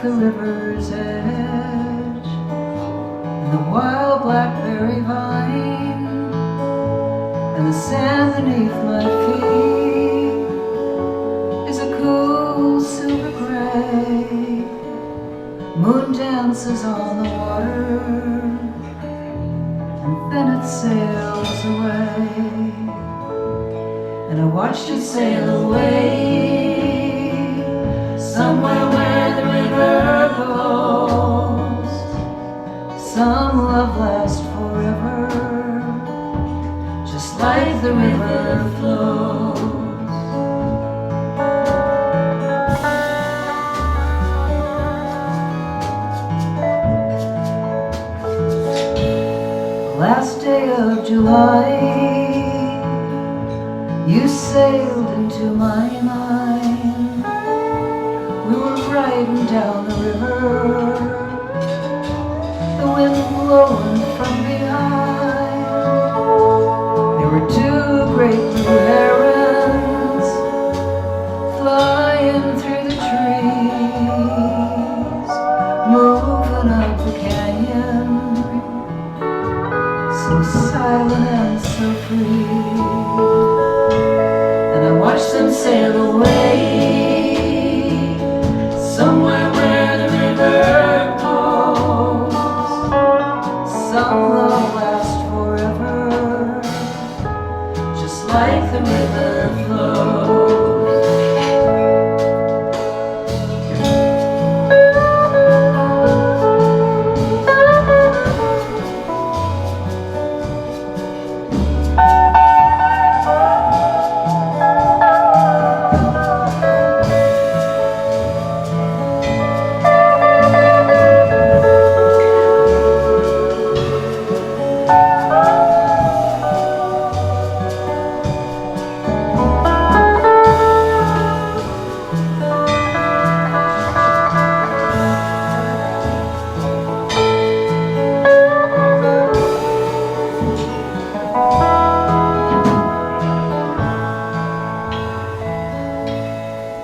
like the river's edge, and the wild blackberry vine, and the sand beneath my feet is a cool silver gray. Moon dances on the water, and then it sails away, and I watched it sail away somewhere where the river goes. Some love lasts forever, just like the river flows. Last day of July, you sailed into my mind. We were riding down the river, the wind blowing from behind. There were two great blue herons flying through the trees, moving up the canyon, so silent and so free. And I watched them sail away somewhere where the river goes. Some love lasts forever, just like the river flows.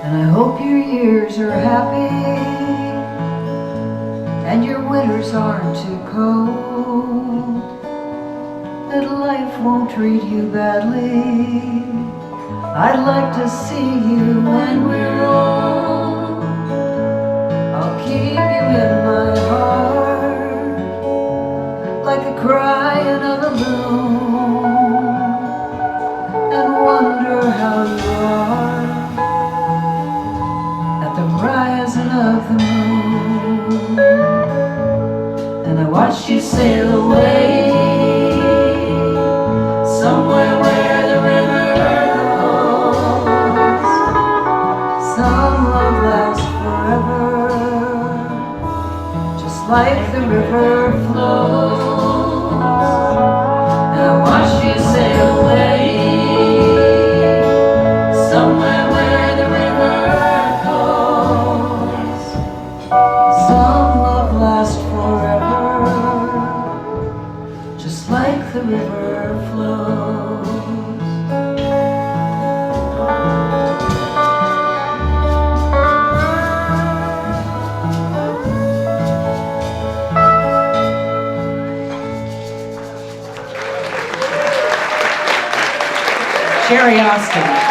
And I hope your years are happy and your winters aren't too cold, that life won't treat you badly. I'd like to see you when we're old. I'll keep you in my heart like the crying of a loon, and wonder how you are at the rising of the moon. And I watched you sail away somewhere where the river goes. Some love lasts forever, just like the river flows. And I watched you sail away somewhere where the river goes. Some love lasts forever, just like the river flows. Sherry Austin.